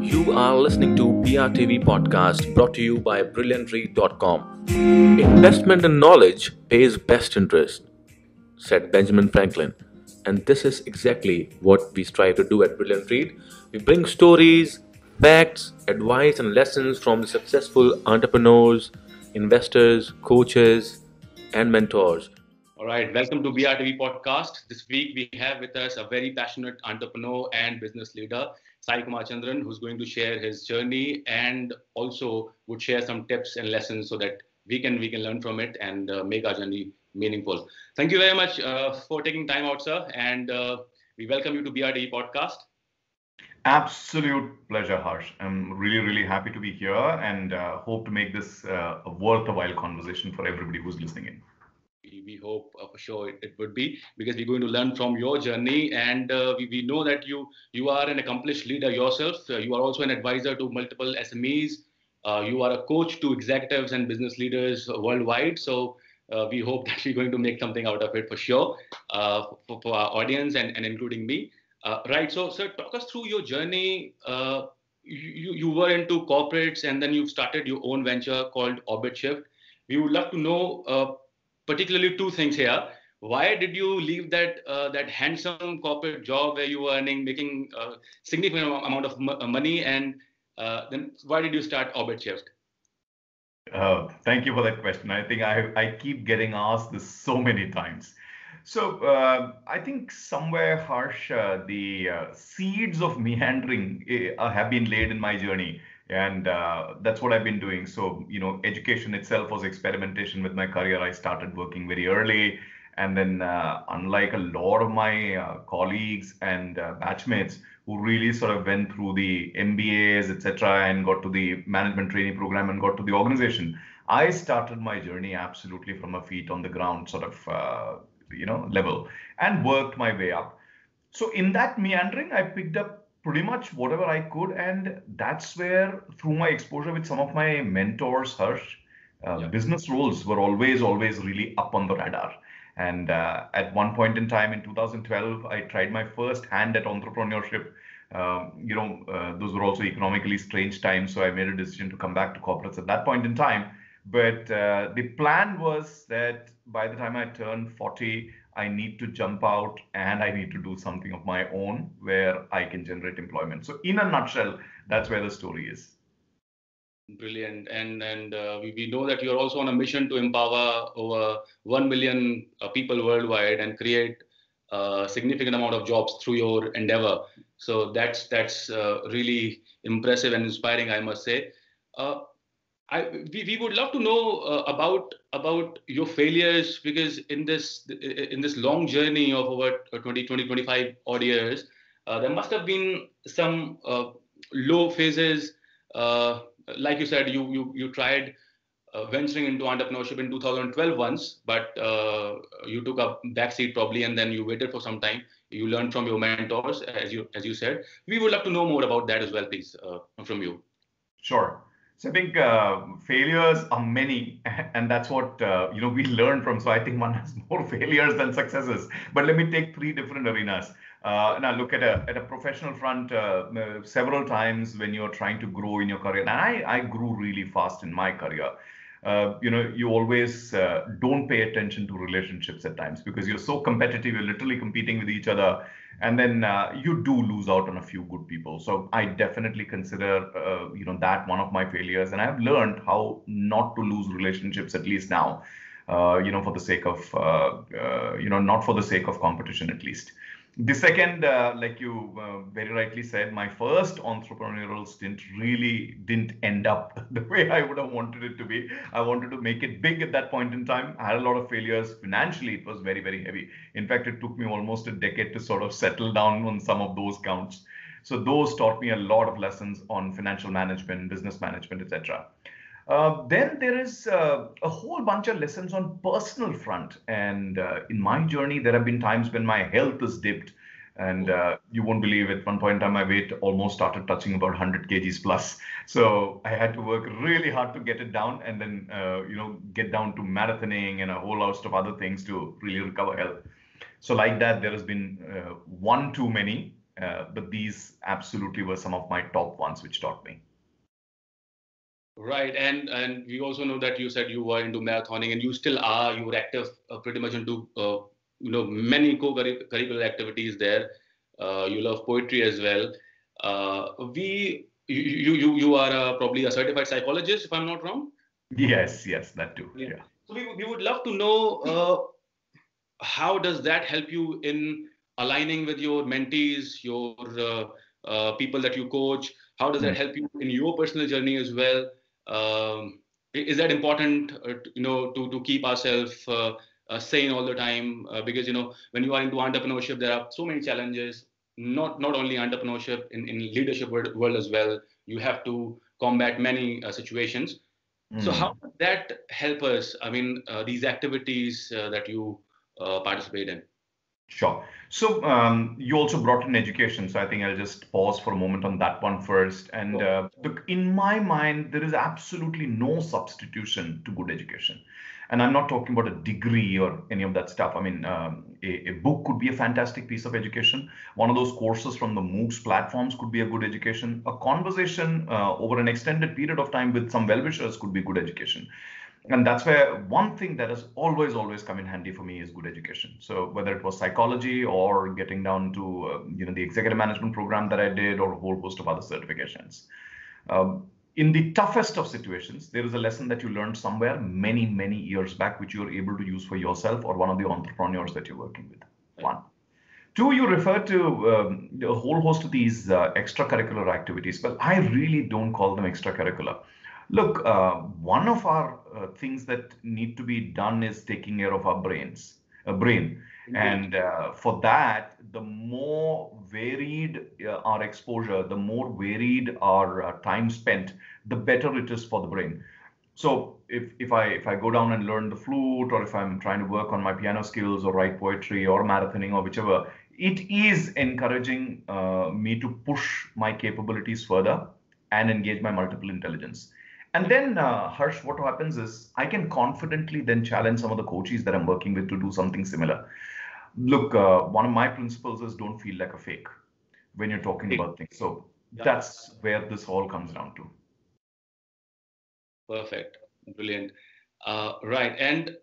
You are listening to BRTV podcast brought to you by brilliantread.com. Investment in knowledge pays best interest, said Benjamin Franklin. And this is exactly what we strive to do at Brilliant Read. We bring stories, facts, advice, and lessons from the successful entrepreneurs, investors, coaches, and mentors. All right, welcome to BRTV podcast. This week we have with us a very passionate entrepreneur and business leader, Sai Kumar Chandran, who's going to share his journey and also would share some tips and lessons so that we can learn from it and make our journey meaningful. Thank you very much for taking time out, sir, and we welcome you to BRTV podcast. Absolute pleasure, Harsh. I'm really happy to be here and hope to make this a worthwhile conversation for everybody who's listening in. We hope for sure it would be, because we're going to learn from your journey, and we know that you are an accomplished leader yourself. You are also an advisor to multiple SMEs. You are a coach to executives and business leaders worldwide. So we hope that we're going to make something out of it for sure, for our audience and including me. Right. So, sir, talk us through your journey. You were into corporates, and then you started your own venture called Orbit Shift. We would love to know particularly two things here. Why did you leave that handsome corporate job where you were making significant amount of money, and then why did you start Orbit Shift? Thank you for that question. I think I keep getting asked this so many times. So I think somewhere, Harsh, the seeds of meandering have been laid in my journey, and that's what I've been doing. So education itself was experimentation with my career. I started working very early, and then unlike a lot of my colleagues and batchmates who really sort of went through the MBAs, etc., and got to the management training program and got to the organization, I started my journey absolutely from a feet on the ground sort of level and worked my way up. So in that meandering, I picked up pretty much whatever I could, and that's where, through my exposure with some of my mentors, Harsh, business roles were always really up on the radar. And at one point in time in 2012, I tried my first hand at entrepreneurship. Those were also economically strange times, so I made a decision to come back to corporates at that point in time. But the plan was that by the time I turn 40, I need to jump out and I need to do something of my own where I can generate employment. So in a nutshell, that's where the story is. Brilliant. And we know that you're also on a mission to empower over 1 million people worldwide and create a significant amount of jobs through your endeavor. So that's really impressive and inspiring, I must say. We would love to know about your failures, because in this long journey of over 25 odd years, there must have been some low phases. Like you said, you tried venturing into entrepreneurship in 2012 once, but you took a backseat probably, and then you waited for some time. You learned from your mentors, as you said. We would love to know more about that as well, please, from you. Sure. So I think failures are many, and that's what we learn from. So I think one has more failures than successes. But let me take three different arenas. Now look at a professional front. Several times when you're trying to grow in your career, and I grew really fast in my career. You always don't pay attention to relationships at times because you're so competitive. You're literally competing with each other, and then you do lose out on a few good people. So I definitely consider that one of my failures, and I've learned how not to lose relationships, at least now, for the sake of not for the sake of competition, at least. The second, like you very rightly said, my first entrepreneurial stint really didn't end up the way I would have wanted it to be. I wanted to make it big at that point in time. I had a lot of failures. Financially, it was very heavy. In fact, it took me almost a decade to sort of settle down on some of those counts. So those taught me a lot of lessons on financial management, business management, etc. Then there is a whole bunch of lessons on personal front. And in my journey, there have been times when my health has dipped. And you won't believe at one point in time, my weight almost started touching about 100 kgs plus. So I had to work really hard to get it down, and then, get down to marathoning and a whole host of other things to really recover health. So like that, there has been one too many. but these absolutely were some of my top ones which taught me. Right, and we also know that you said you were into marathoning, and you still are. You were active pretty much into many co-curricular activities there. You love poetry as well. We you are probably a certified psychologist, if I'm not wrong. Yes, that too. Yeah. Yeah. So we would love to know how does that help you in aligning with your mentees, your people that you coach? How does that Mm. help you in your personal journey as well? Is that important, to keep ourselves sane all the time? Because when you are into entrepreneurship, there are so many challenges. Not only entrepreneurship in leadership world as well. You have to combat many situations. So how Mm. does that help us? I mean, these activities that you participate in. Sure. So you also brought in education. So I think I'll just pause for a moment on that one first. And Sure. look, in my mind, there is absolutely no substitution to good education. And I'm not talking about a degree or any of that stuff. I mean, a book could be a fantastic piece of education. One of those courses from the MOOCs platforms could be a good education. A conversation over an extended period of time with some well-wishers could be good education. And that's where one thing that has always come in handy for me is good education. So whether it was psychology or getting down to the executive management program that I did, or a whole host of other certifications, in the toughest of situations, there is a lesson that you learned somewhere many years back, which you're able to use for yourself or one of the entrepreneurs that you're working with. One. Two, you refer to a whole host of these extracurricular activities. Well, I really don't call them extracurricular. Look, one of our things that need to be done is taking care of our brain. Indeed. And for that, the more varied our exposure, the more varied our time spent, the better it is for the brain. So if I go down and learn the flute, or if I'm trying to work on my piano skills or write poetry or marathoning or whichever, it is encouraging me to push my capabilities further and engage my multiple intelligence. And then, Harsh, what happens is I can confidently then challenge some of the coaches that I'm working with to do something similar. Look, one of my principles is don't feel like a fake when you're talking about things. So Yeah. that's where this all comes down to. Perfect. Brilliant. Right. And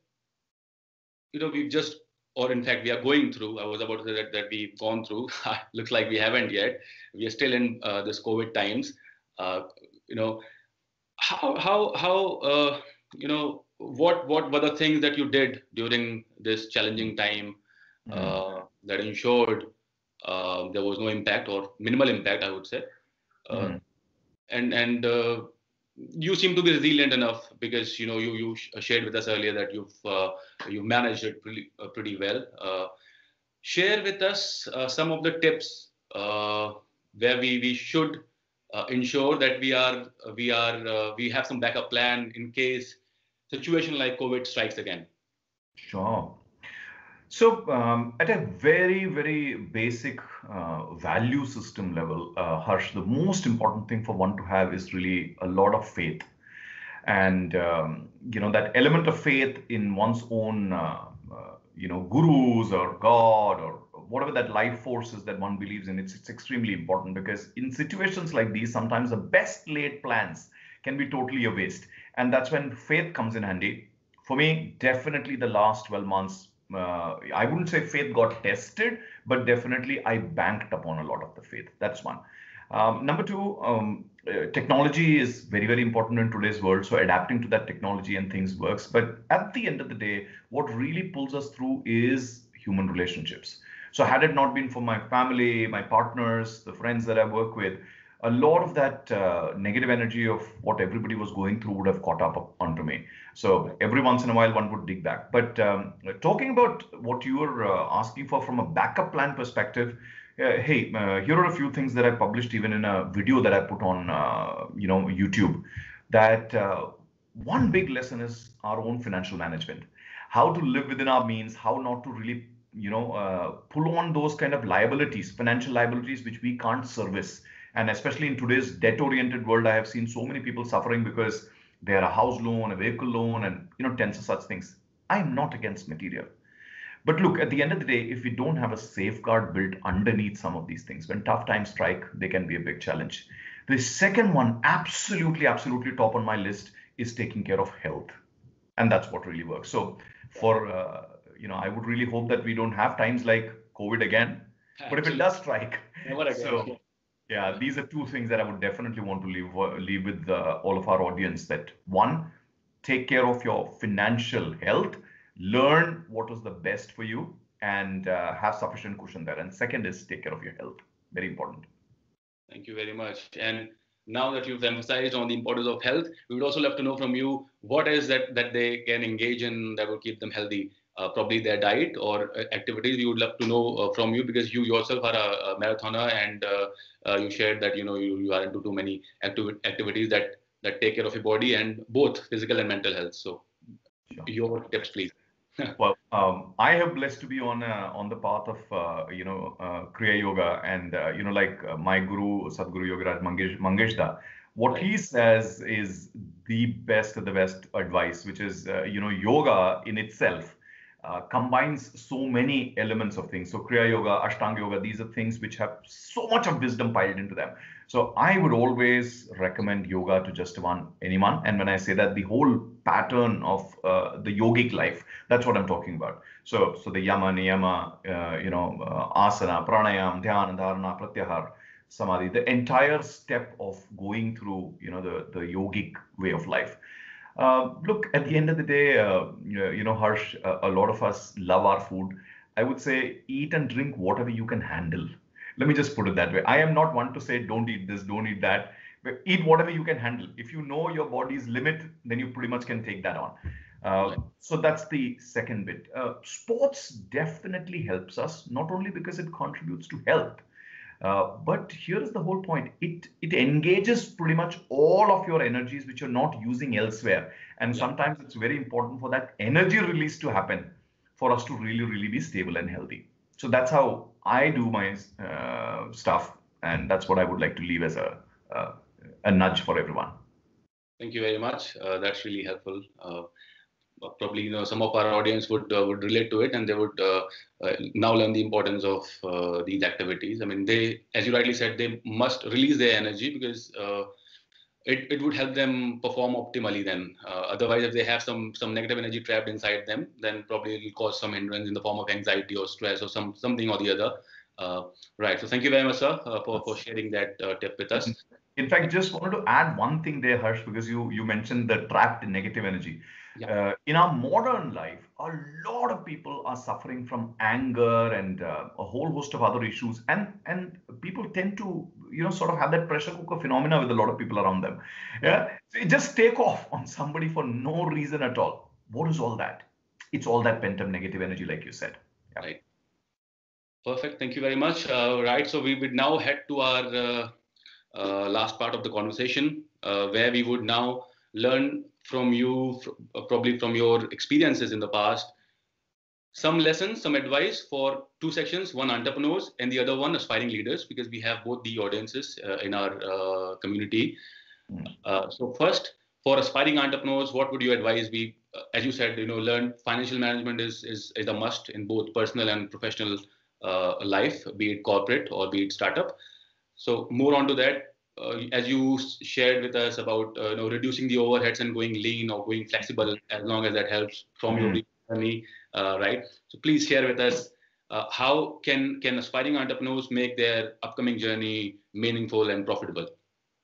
we've just, or in fact, we are going through. I was about to say that we've gone through. Looks like we haven't yet. We are still in this COVID times. Uh, you know, how what were the things that you did during this challenging time Mm. that ensured there was no impact or minimal impact, I would say. Uh, Mm. and you seem to be resilient enough because you shared with us earlier that you managed it pretty well. Share with us some of the tips where we should ensure that we have some backup plan in case situation like COVID strikes again. Sure. So, at a very basic value system level, Harsh, the most important thing for one to have is really a lot of faith. And, that element of faith in one's own, gurus or God or whatever that life force is that one believes in, it's extremely important, because in situations like these, sometimes the best laid plans can be totally a waste. And that's when faith comes in handy. For me, definitely the last 12 months, I wouldn't say faith got tested, but definitely I banked upon a lot of the faith. That's one. Number two, technology is very important in today's world. So adapting to that technology and things works. But at the end of the day, what really pulls us through is human relationships. So had it not been for my family, my partners, the friends that I work with, a lot of that negative energy of what everybody was going through would have caught up onto me. So every once in a while, one would dig back. But talking about what you were asking for from a backup plan perspective, hey, here are a few things that I published even in a video that I put on, YouTube. That one big lesson is our own financial management, how to live within our means, how not to really, pull on those kind of liabilities, financial liabilities, which we can't service. And especially in today's debt-oriented world, I have seen so many people suffering because they had a house loan, a vehicle loan, and tens of such things. I'm not against material. But look, at the end of the day, if we don't have a safeguard built underneath some of these things, when tough times strike, they can be a big challenge. The second one, absolutely, absolutely top on my list, is taking care of health. And that's what really works. So I would really hope that we don't have times like COVID again. But if it does strike, never again. so yeah, these are two things that I would definitely want to leave with all of our audience. That one, take care of your financial health, learn what is the best for you, and have sufficient cushion there. And second is take care of your health. Very important. Thank you very much. And now that you've emphasized on the importance of health, we would also love to know from you what is that they can engage in that will keep them healthy. Probably their diet or activities. We would love to know from you, because you yourself are a marathoner, and you shared that you are into too many activities that take care of your body and both physical and mental health. So, Sure. Your tips, please. Well, I have blessed to be on the path of Kriya Yoga, and my guru Sadhguru Yogaraj Mangeshda. What he says is the best of the best advice, which is yoga in itself combines so many elements of things. So Kriya Yoga, Ashtanga Yoga, these are things which have so much of wisdom piled into them. So I would always recommend yoga to just anyone. And when I say that, the whole pattern of the yogic life, that's what I'm talking about. So the yama, niyama, asana, pranayam, dhyana, dharana, pratyahar, samadhi, the entire step of going through, the yogic way of life. Look, at the end of the day, Harsh, a lot of us love our food. I would say eat and drink whatever you can handle. Let me just put it that way. I am not one to say don't eat this, don't eat that. But eat whatever you can handle. If you know your body's limit, then you pretty much can take that on. So that's the second bit. Sports definitely helps us, not only because it contributes to health, but here is the whole point. It engages pretty much all of your energies which you're not using elsewhere. And sometimes it's very important for that energy release to happen for us to really, really be stable and healthy. So that's how I do my stuff. And that's what I would like to leave as a nudge for everyone. Thank you very much. That's really helpful. Probably some of our audience would relate to it, and they would now learn the importance of these activities. I mean, they, as you rightly said, they must release their energy, because it would help them perform optimally then. Otherwise, if they have some negative energy trapped inside them, then probably it will cause some hindrance in the form of anxiety or stress or something or the other. Right. So thank you very much, sir, for sharing that tip with us. In fact, just wanted to add one thing there, Harsh, because you mentioned the trapped negative energy. Yeah. In our modern life, a lot of people are suffering from anger and a whole host of other issues, and people tend to sort of have that pressure cooker phenomena with a lot of people around them. Yeah, so just take off on somebody for no reason at all. What is all that? It's all that pent up negative energy, like you said. Yeah. Right. Perfect. Thank you very much. Right. So we would now head to our last part of the conversation, where we would now learn from you, probably from your experiences in the past, some lessons, some advice for two sections, one entrepreneurs and the other one aspiring leaders, because we have both the audiences in our community. So first, for aspiring entrepreneurs, what would you advise? As you said, learn financial management is a must in both personal and professional life, be it corporate or be it startup. So more onto that. As you shared with us about reducing the overheads and going lean or going flexible, as long as that helps from your journey, right? So please share with us how can aspiring entrepreneurs make their upcoming journey meaningful and profitable?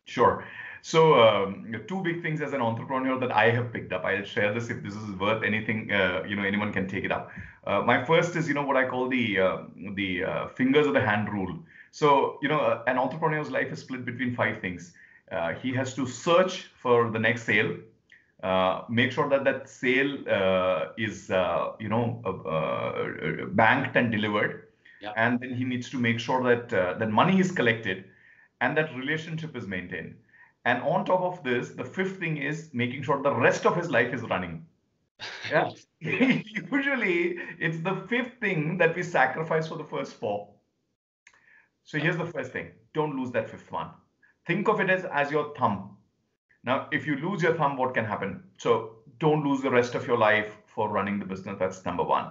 Sure. So two big things as an entrepreneur that I have picked up. I'll share this if this is worth anything. Anyone can take it up. My first is what I call the fingers of the hand rule. So, an entrepreneur's life is split between 5 things. He has to search for the next sale, make sure that sale is, banked and delivered. Yeah. And then he needs to make sure that money is collected and that relationship is maintained. And on top of this, the 5th thing is making sure the rest of his life is running. Yeah. Usually, it's the 5th thing that we sacrifice for the first 4. So here's the first thing. Don't lose that 5th one. Think of it as your thumb. Now, if you lose your thumb, what can happen? So don't lose the rest of your life for running the business. That's number 1.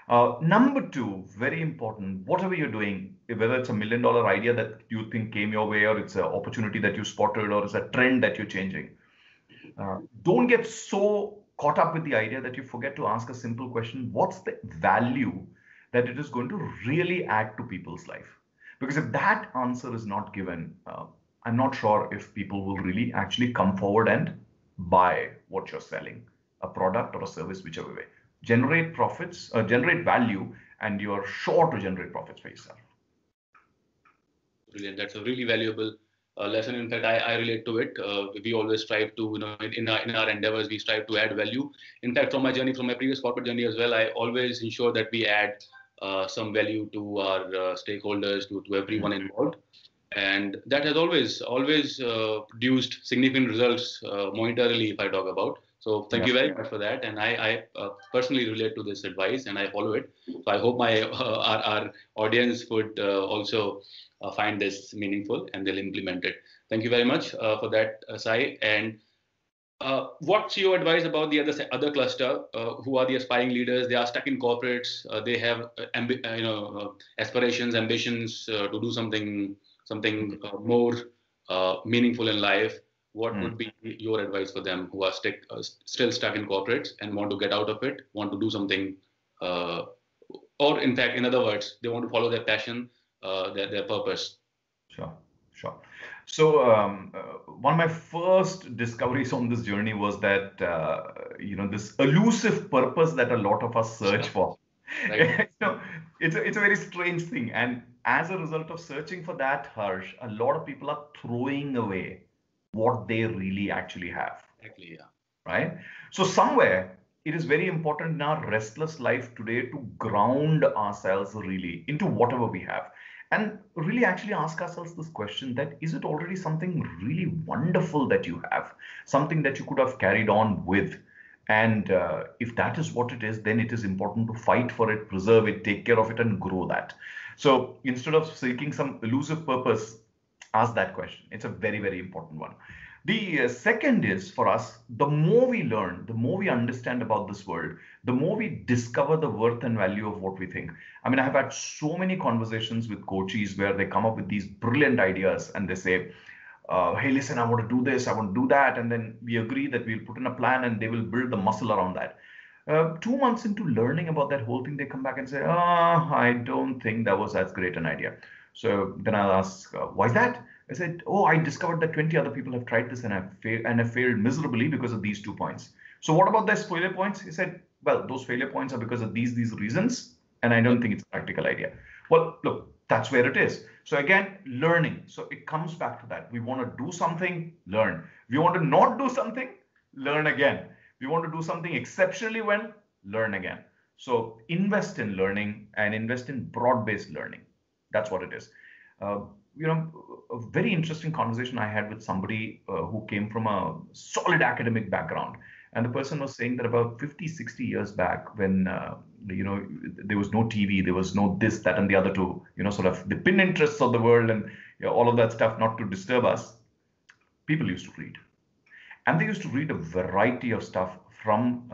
Number two, very important, whatever you're doing, whether it's $1 million idea that you think came your way, or it's an opportunity that you spotted, or it's a trend that you're changing, don't get so caught up with the idea that you forget to ask a simple question: what's the value that it is going to really add to people's life? Because if that answer is not given, I'm not sure if people will really actually come forward and buy what you're selling, a product or a service, whichever way. Generate profits, generate value, and you're sure to generate profits for yourself. Brilliant. That's a really valuable lesson. In fact, I relate to it. We always strive to, in our endeavors, we strive to add value. In fact, from my journey, from my previous corporate journey as well, I always ensure that we add some value to our stakeholders, to everyone involved. And that has always produced significant results monetarily, if I talk about. So thank you very much for that. And I personally relate to this advice and I follow it. So I hope my our audience would also find this meaningful and they'll implement it. Thank you very much for that, Sai. And what's your advice about the other cluster who are the aspiring leaders? They are stuck in corporates. They have aspirations, ambitions to do something more meaningful in life. What would be your advice for them who are still stuck in corporates and want to get out of it, want to do something, or in fact, in other words, they want to follow their passion, their purpose? Sure, sure. So one of my first discoveries on this journey was that this elusive purpose that a lot of us search for. Right. It's a very strange thing, and as a result of searching for that, Harsh, a lot of people are throwing away what they really actually have. Exactly, yeah. Right? So somewhere it is very important in our restless life today to ground ourselves really into whatever we have and really actually ask ourselves this question: that is it already something really wonderful that you have, something that you could have carried on with? And if that is what it is, then it is important to fight for it, preserve it, take care of it, and grow that. So instead of seeking some elusive purpose, ask that question. It's a very, very important one. The second is, for us, the more we learn, the more we understand about this world, the more we discover the worth and value of what we think. I mean, I have had so many conversations with coaches where they come up with these brilliant ideas and they say, hey, listen, I want to do this, I want to do that. And then we agree that we'll put in a plan and they will build the muscle around that. 2 months into learning about that whole thing, they come back and say, I don't think that was as great an idea. So then I'll ask, why is that? I said, I discovered that 20 other people have tried this and have failed miserably because of these 2 points. So what about those failure points? He said, well, those failure points are because of these reasons, and I don't think it's a practical idea. Well, look, that's where it is. So again, learning. So it comes back to that. We want to do something, learn. We want to not do something, learn again. We want to do something exceptionally well, learn again. So invest in learning and invest in broad-based learning. That's what it is. A very interesting conversation I had with somebody who came from a solid academic background. And the person was saying that about 50, 60 years back, when, there was no TV, there was no this, that, and the other to, sort of the pin interests of the world and all of that stuff not to disturb us, people used to read. And they used to read a variety of stuff from,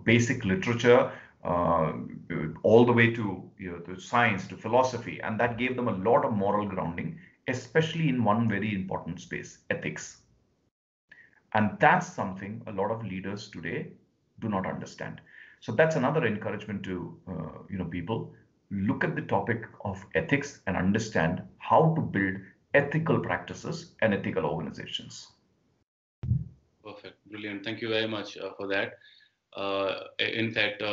basic literature, all the way to science, to philosophy, and that gave them a lot of moral grounding, especially in one very important space: ethics. And that's something a lot of leaders today do not understand. So that's another encouragement to people: look at the topic of ethics and understand how to build ethical practices and ethical organizations. Perfect, brilliant. Thank you very much for that. In fact,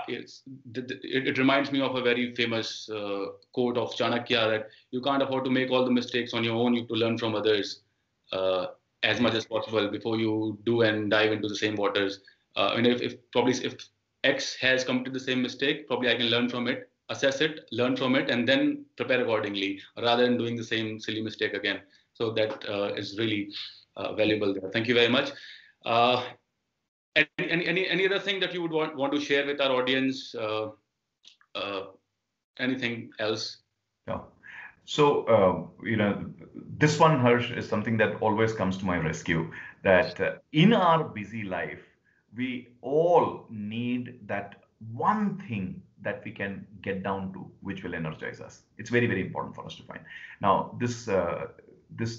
it reminds me of a very famous quote of Chanakya, that you can't afford to make all the mistakes on your own. You have to learn from others as much as possible before you do and dive into the same waters. And if X has committed the same mistake, probably I can learn from it, assess it, learn from it, and then prepare accordingly, rather than doing the same silly mistake again. So that is really valuable there. Thank you very much. Any other thing that you would want to share with our audience? Anything else? Yeah. So, this one, Harsh, is something that always comes to my rescue, that in our busy life, we all need that one thing that we can get down to which will energize us. It's very, very important for us to find. Now, this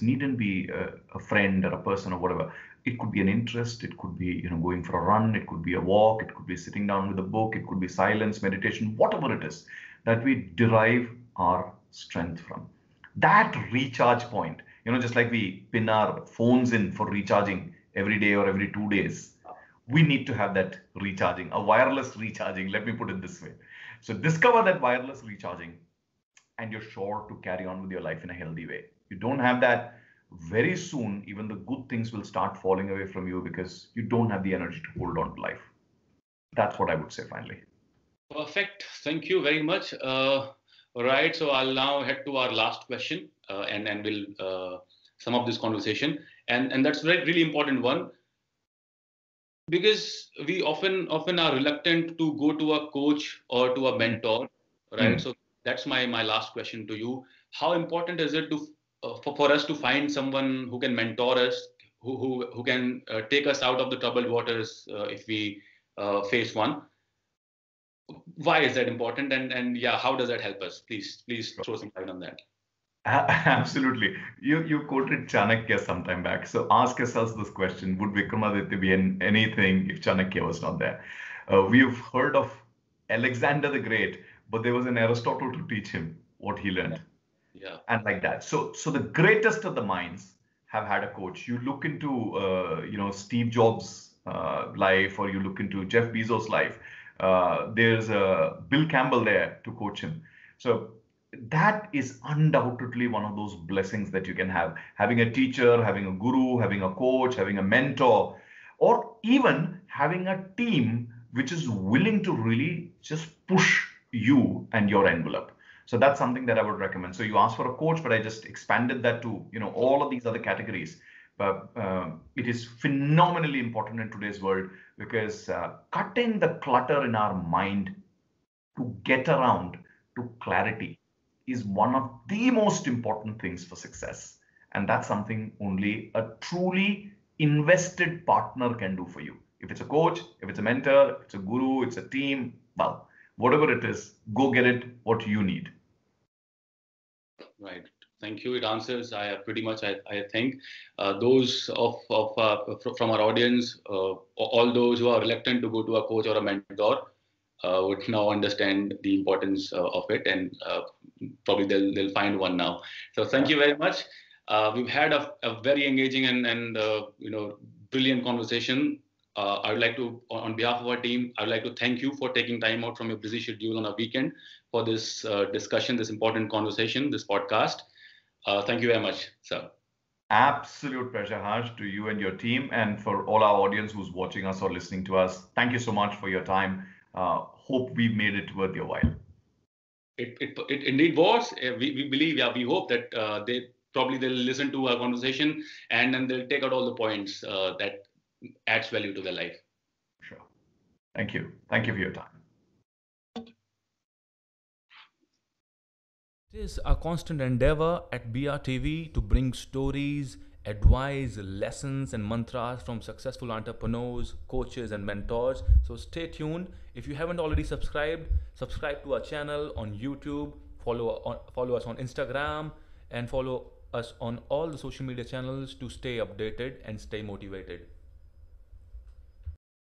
needn't be a friend or a person or whatever. It could be an interest. It could be, going for a run. It could be a walk. It could be sitting down with a book. It could be silence, meditation, whatever it is that we derive our strength from. That recharge point, just like we pin our phones in for recharging every day or every 2 days, we need to have that recharging, a wireless recharging. Let me put it this way. So discover that wireless recharging, and you're sure to carry on with your life in a healthy way. You don't have that, very soon, even the good things will start falling away from you because you don't have the energy to hold on to life. That's what I would say finally. Perfect. Thank you very much. Right. So I'll now head to our last question, and we'll sum up this conversation. And that's a really important one, because we often are reluctant to go to a coach or to a mentor, right? So that's my last question to you. How important is it to for us to find someone who can mentor us, who can take us out of the troubled waters if we face one? Why is that important, and yeah, how does that help us? Please throw some light on that. Absolutely. You quoted Chanakya some time back. So ask yourselves this question: would Vikramaditya be anything if Chanakya was not there? We've heard of Alexander the Great, but there was an Aristotle to teach him what he learned. Yeah. And like that. So the greatest of the minds have had a coach. You look into Steve Jobs' life, or you look into Jeff Bezos' life. There's Bill Campbell there to coach him. So that is undoubtedly one of those blessings that you can have. Having a teacher, having a guru, having a coach, having a mentor, or even having a team which is willing to really just push you and your envelope. So that's something that I would recommend. So you asked for a coach, but I just expanded that to all of these other categories. But it is phenomenally important in today's world, because cutting the clutter in our mind to get around to clarity is one of the most important things for success. And that's something only a truly invested partner can do for you. If it's a coach, if it's a mentor, if it's a guru, it's a team, well, whatever it is, go get it what you need. Right. Thank you. It answers pretty much. I think those from our audience, all those who are reluctant to go to a coach or a mentor, would now understand the importance of it, and probably they'll find one now. So thank you very much. We've had a very engaging and brilliant conversation. I would like to, on behalf of our team, I would like to thank you for taking time out from your busy schedule on a weekend for this discussion, this important conversation, this podcast. Thank you very much, sir. Absolute pleasure, Harsh, to you and your team, and for all our audience who's watching us or listening to us. Thank you so much for your time. Hope we made it worth your while. It indeed was. We believe, yeah, we hope that they'll listen to our conversation, and then they'll take out all the points that adds value to their life. Sure. Thank you. Thank you for your time. It is a constant endeavor at BRTV to bring stories, advice, lessons, and mantras from successful entrepreneurs, coaches, and mentors. So stay tuned. If you haven't already subscribed, subscribe to our channel on YouTube, follow us on Instagram, and follow us on all the social media channels to stay updated and stay motivated.